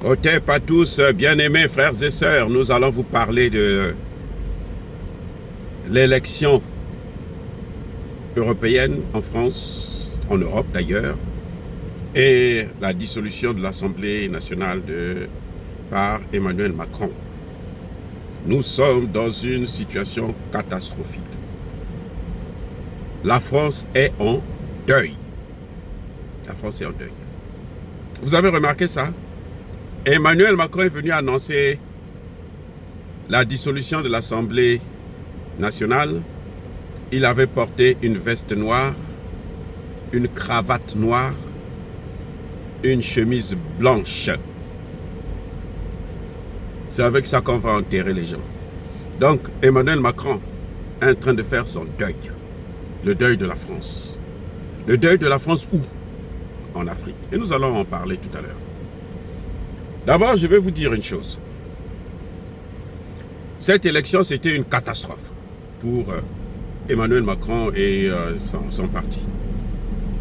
Otep à tous, bien-aimés frères et sœurs, nous allons vous parler de l'élection européenne en France, en Europe d'ailleurs, et la dissolution de l'Assemblée nationale par Emmanuel Macron. Nous sommes dans une situation catastrophique. La France est en deuil. La France est en deuil. Vous avez remarqué ça? Emmanuel Macron est venu annoncer la dissolution de l'Assemblée nationale. Il avait porté une veste noire, une cravate noire, une chemise blanche. C'est avec ça qu'on va enterrer les gens. Donc, Emmanuel Macron est en train de faire son deuil. Le deuil de la France. Le deuil de la France où? En Afrique. Et nous allons en parler tout à l'heure. D'abord, je vais vous dire une chose. Cette élection, c'était une catastrophe pour Emmanuel Macron et son parti.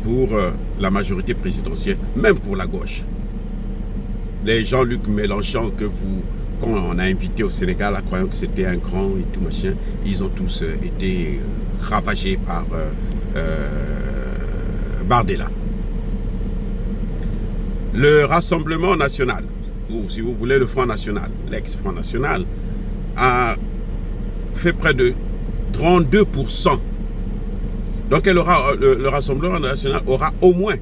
Pour la majorité présidentielle, même pour la gauche. Les Jean-Luc Mélenchon quand on a invité au Sénégal, en croyant que c'était un grand et tout machin, ils ont tous été ravagés par Bardella. Le Rassemblement national, ou si vous voulez le Front national, l'ex-Front national, a fait près de 32%. Donc le Rassemblement national aura au moins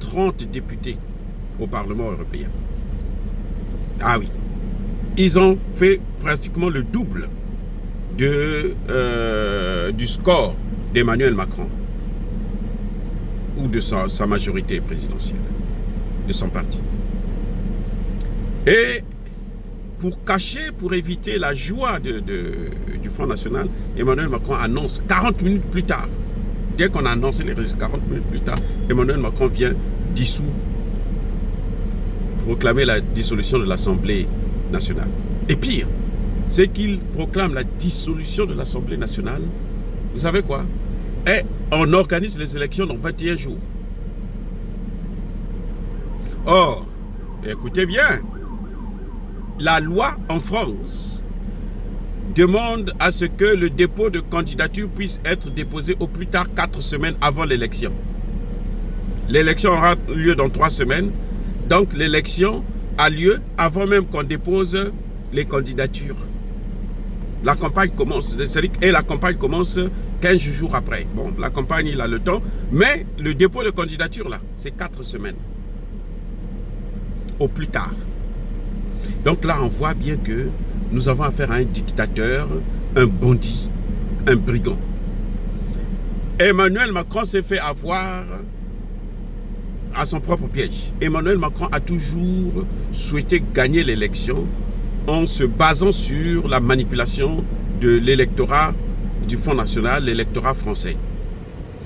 30 députés au Parlement européen. Ah oui. Ils ont fait pratiquement le double du score d'Emmanuel Macron ou de sa majorité présidentielle, de son parti. Et pour éviter la joie du Front national, Emmanuel Macron annonce 40 minutes plus tard, dès qu'on a annoncé les résultats, 40 minutes plus tard, Emmanuel Macron vient proclamer la dissolution de l'Assemblée nationale. Et pire, c'est qu'il proclame la dissolution de l'Assemblée nationale. Vous savez quoi? Et on organise les élections dans 21 jours. Or, écoutez bien, la loi en France demande à ce que le dépôt de candidature puisse être déposé au plus tard 4 semaines avant l'élection. L'élection aura lieu dans 3 semaines. Donc l'élection a lieu avant même qu'on dépose les candidatures. La campagne commence, et la campagne commence 15 jours après. Bon, la campagne, il a le temps, mais le dépôt de candidature, là, c'est 4 semaines. Au plus tard. Donc là, on voit bien que nous avons affaire à un dictateur, un bandit, un brigand. Emmanuel Macron s'est fait avoir à son propre piège. Emmanuel Macron a toujours souhaité gagner l'élection en se basant sur la manipulation de l'électorat du Front national, l'électorat français.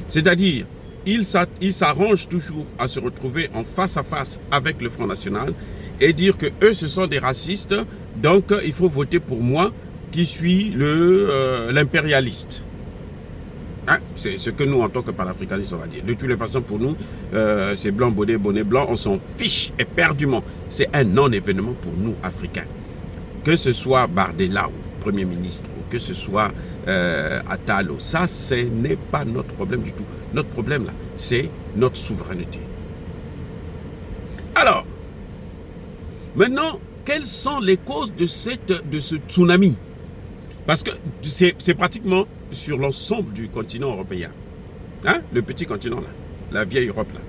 C'est-à-dire, il s'arrange toujours à se retrouver en face à face avec le Front national et dire que eux ce sont des racistes, donc il faut voter pour moi qui suis l'impérialiste. Hein? C'est ce que nous, en tant que panafricanistes, on va dire. De toutes les façons, pour nous, c'est blanc, bonnet blanc, on s'en fiche éperdument. C'est un non-événement pour nous, Africains. Que ce soit Bardella ou Premier ministre, ou que ce soit Attal, ça, ce n'est pas notre problème du tout. Notre problème, là, c'est notre souveraineté. Alors, maintenant, quelles sont les causes de ce tsunami? Parce que c'est pratiquement sur l'ensemble du continent européen. Hein? Le petit continent, là. La vieille Europe, là.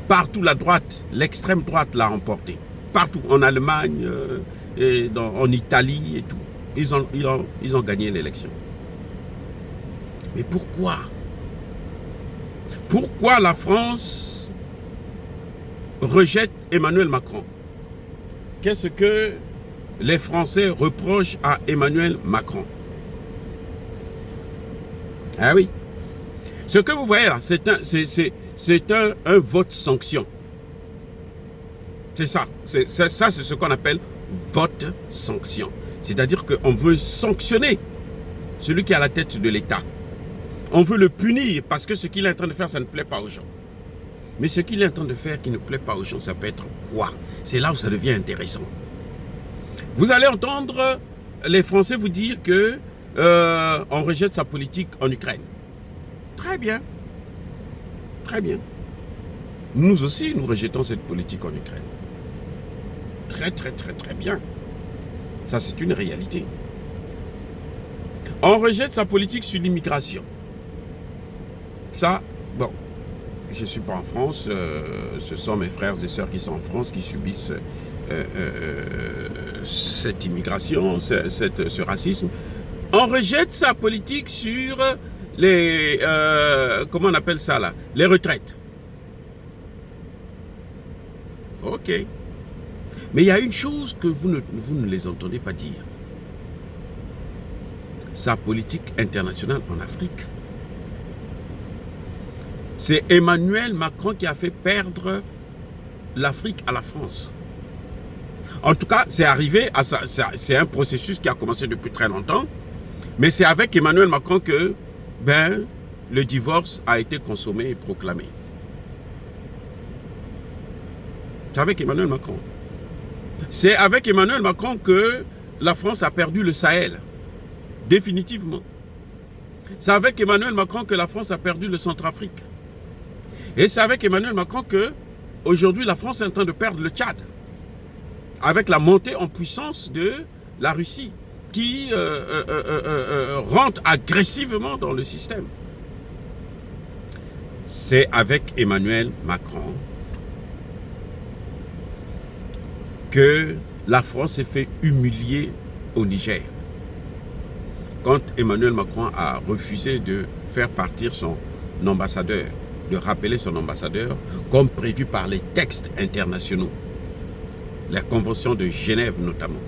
Partout, la droite, l'extrême droite l'a emporté. Partout, en Allemagne, en Italie et tout. Ils ont gagné l'élection. Mais pourquoi? Pourquoi la France rejette Emmanuel Macron? Qu'est-ce que les Français reprochent à Emmanuel Macron? Ah oui. Ce que vous voyez là, c'est un vote sanction. C'est ça. C'est ce qu'on appelle vote sanction. C'est-à-dire qu'on veut sanctionner celui qui est à la tête de l'État. On veut le punir parce que ce qu'il est en train de faire, ça ne plaît pas aux gens. Mais ce qu'il est en train de faire qui ne plaît pas aux gens, ça peut être quoi? C'est là où ça devient intéressant. Vous allez entendre les Français vous dire que on rejette sa politique en Ukraine. Très bien. Très bien. Nous aussi, nous rejetons cette politique en Ukraine. Très, très, très, très bien. Ça, c'est une réalité. On rejette sa politique sur l'immigration. Ça, bon, je ne suis pas en France. Ce sont mes frères et sœurs qui sont en France qui subissent cette immigration, ce racisme. On rejette sa politique sur les, comment on appelle ça là, les retraites. Ok. Mais il y a une chose que vous ne les entendez pas dire. Sa politique internationale en Afrique. C'est Emmanuel Macron qui a fait perdre l'Afrique à la France. En tout cas, c'est arrivé, c'est un processus qui a commencé depuis très longtemps. Mais c'est avec Emmanuel Macron que le divorce a été consommé et proclamé. C'est avec Emmanuel Macron. C'est avec Emmanuel Macron que la France a perdu le Sahel. Définitivement. C'est avec Emmanuel Macron que la France a perdu le Centrafrique. Et c'est avec Emmanuel Macron que aujourd'hui la France est en train de perdre le Tchad. Avec la montée en puissance de la Russie qui rentre agressivement dans le système. C'est avec Emmanuel Macron que la France s'est fait humilier au Niger. Quand Emmanuel Macron a refusé de faire partir son ambassadeur, de rappeler son ambassadeur, comme prévu par les textes internationaux, la Convention de Genève notamment.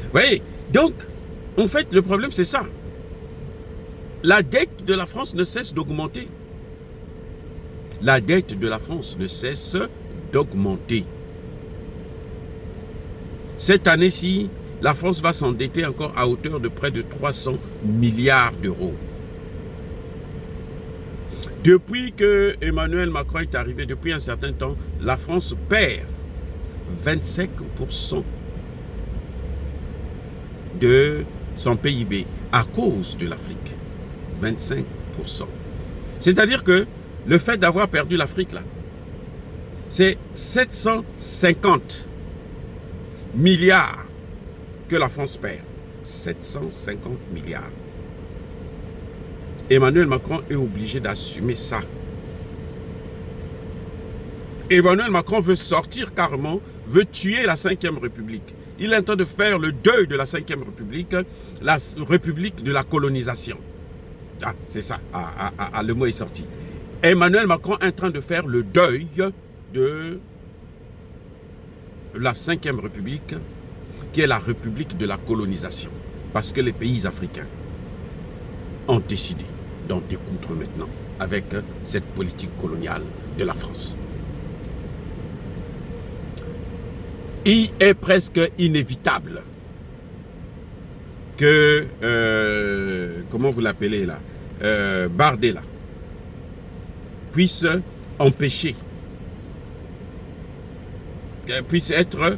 Vous voyez, donc, en fait, le problème c'est ça. La dette de la France ne cesse d'augmenter. La dette de la France ne cesse d'augmenter. Cette année-ci, la France va s'endetter encore à hauteur de près de 300 milliards d'euros. Depuis que Emmanuel Macron est arrivé, depuis un certain temps, la France perd 25% de son PIB à cause de l'Afrique. 25%. C'est-à-dire que le fait d'avoir perdu l'Afrique, là, c'est 750 milliards que la France perd. 750 milliards. Emmanuel Macron est obligé d'assumer ça. Emmanuel Macron veut sortir carrément, veut tuer la 5e République. Il est en train de faire le deuil de la 5e République, la République de la colonisation. Ah, c'est ça, le mot est sorti. Emmanuel Macron est en train de faire le deuil de la 5e République, qui est la République de la colonisation. Parce que les pays africains ont décidé d'en découdre maintenant avec cette politique coloniale de la France. Il est presque inévitable que, comment vous l'appelez là, Bardella puisse empêcher, puisse être,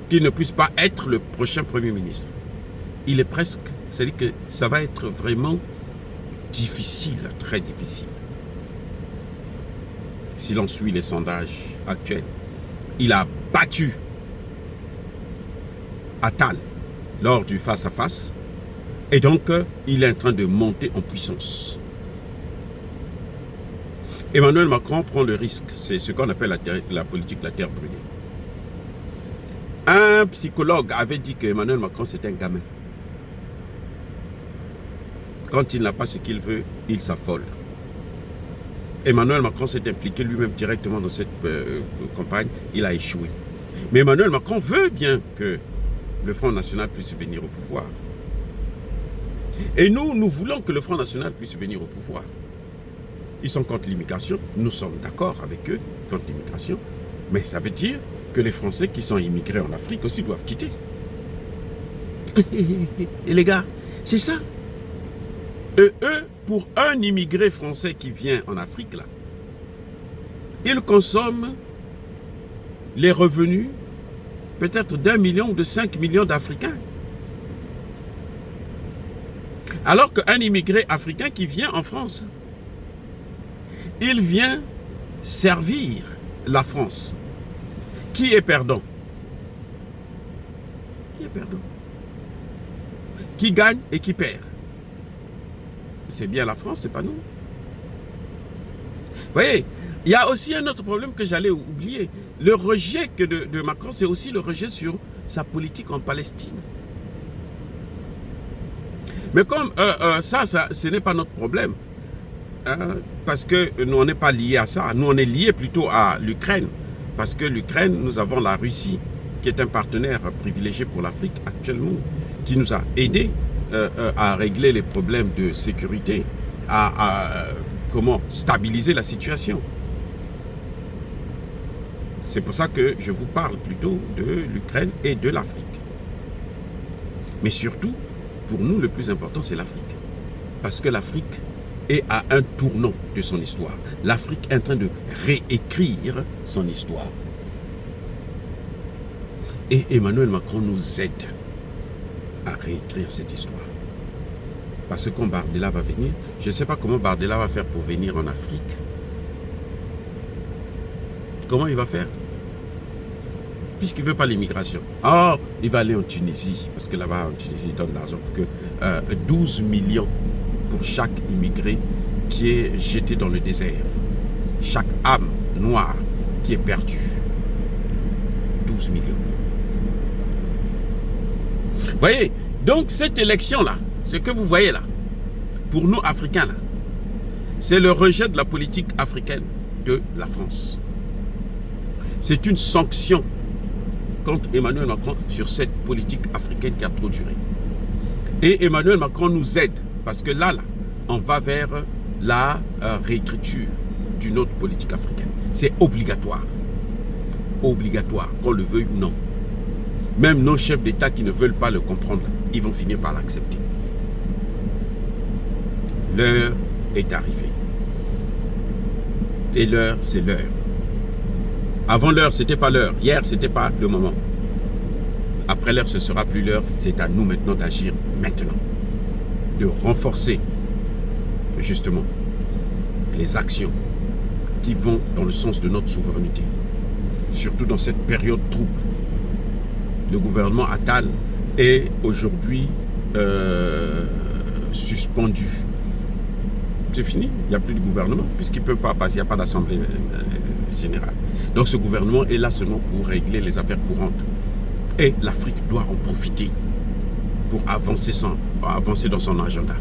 qu'il ne puisse pas être le prochain Premier ministre. Il est presque, c'est-à-dire que ça va être vraiment difficile, très difficile. Si l'on suit les sondages actuels, il a battu Attal lors du face-à-face et donc il est en train de monter en puissance. Emmanuel Macron prend le risque, c'est ce qu'on appelle la politique de la terre brûlée. Un psychologue avait dit que Emmanuel Macron c'est un gamin. Quand il n'a pas ce qu'il veut, il s'affole. Emmanuel Macron s'est impliqué lui-même directement dans cette campagne, il a échoué. Mais Emmanuel Macron veut bien que le Front National puisse venir au pouvoir. Et nous voulons que le Front National puisse venir au pouvoir. Ils sont contre l'immigration, nous sommes d'accord avec eux contre l'immigration, mais ça veut dire que les Français qui sont immigrés en Afrique aussi doivent quitter. Et les gars, c'est ça. Et eux, pour un immigré français qui vient en Afrique, là, ils consomment les revenus peut-être d'1 million ou de 5 millions d'Africains. Alors qu'un immigré africain qui vient en France, il vient servir la France. Qui est perdant? Qui est perdant? Qui gagne et qui perd? C'est bien la France, c'est pas nous. Vous voyez, il y a aussi un autre problème que j'allais oublier. Le rejet de Macron, c'est aussi le rejet sur sa politique en Palestine. Mais comme ça, ce n'est pas notre problème. Hein, parce que nous, on n'est pas liés à ça. Nous, on est liés plutôt à l'Ukraine. Parce que l'Ukraine, nous avons la Russie, qui est un partenaire privilégié pour l'Afrique actuellement, qui nous a aidés à régler les problèmes de sécurité, à comment stabiliser la situation. C'est pour ça que je vous parle plutôt de l'Ukraine et de l'Afrique. Mais surtout, pour nous, le plus important, c'est l'Afrique. Parce que l'Afrique est à un tournant de son histoire. L'Afrique est en train de réécrire son histoire. Et Emmanuel Macron nous aide à réécrire cette histoire. Parce que quand Bardella va venir, je ne sais pas comment Bardella va faire pour venir en Afrique. Comment il va faire? Puisqu'il ne veut pas l'immigration. Oh, il va aller en Tunisie. Parce que là-bas, en Tunisie, il donne l'argent pour que 12 millions pour chaque immigré qui est jeté dans le désert. Chaque âme noire qui est perdue. 12 millions. Vous voyez, donc cette élection-là, ce que vous voyez là, pour nous Africains là, c'est le rejet de la politique africaine de la France. C'est une sanction contre Emmanuel Macron sur cette politique africaine qui a trop duré. Et Emmanuel Macron nous aide, parce que là, on va vers la réécriture d'une autre politique africaine. C'est obligatoire. Obligatoire, qu'on le veuille ou non. Même nos chefs d'État qui ne veulent pas le comprendre, ils vont finir par l'accepter. L'heure est arrivée. Et l'heure, c'est l'heure. Avant l'heure, ce n'était pas l'heure. Hier, ce n'était pas le moment. Après l'heure, ce ne sera plus l'heure. C'est à nous maintenant d'agir maintenant. De renforcer, justement, les actions qui vont dans le sens de notre souveraineté. Surtout dans cette période trouble. Le gouvernement Attal est aujourd'hui suspendu. C'est fini, il n'y a plus de gouvernement, puisqu'il ne peut pas passer, il n'y a pas d'assemblée générale. Donc ce gouvernement est là seulement pour régler les affaires courantes. Et l'Afrique doit en profiter pour avancer dans son agenda.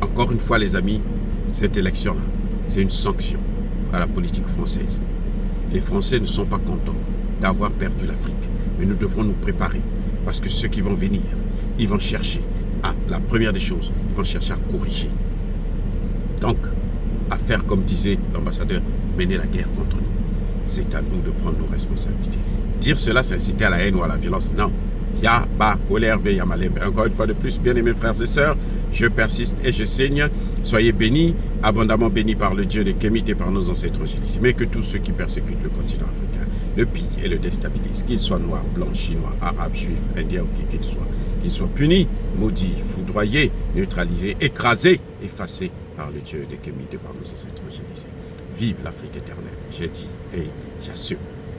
Encore une fois, les amis, cette élection-là, c'est une sanction à la politique française. Les Français ne sont pas contents d'avoir perdu l'Afrique, mais nous devrons nous préparer, parce que ceux qui vont venir, ils vont chercher la première des choses, ils vont chercher à corriger. Donc, à faire comme disait l'ambassadeur, mener la guerre contre nous. C'est à nous de prendre nos responsabilités. Dire cela, c'est inciter à la haine ou à la violence. Non. Ya, ba, colère, veille, malem. Encore une fois de plus, bien-aimés frères et sœurs, je persiste et je signe. Soyez bénis, abondamment bénis par le Dieu des Kémites et par nos ancêtres ici. Mais que tous ceux qui persécutent le continent africain, le pillent et le déstabilisent, qu'ils soient noirs, blancs, chinois, arabes, juifs, indiens ou qui qu'ils soient punis, maudits, foudroyés, neutralisés, écrasés, effacés par le Dieu des Kémites et par nos ancêtres ici. Vive l'Afrique éternelle, j'ai dit et j'assume.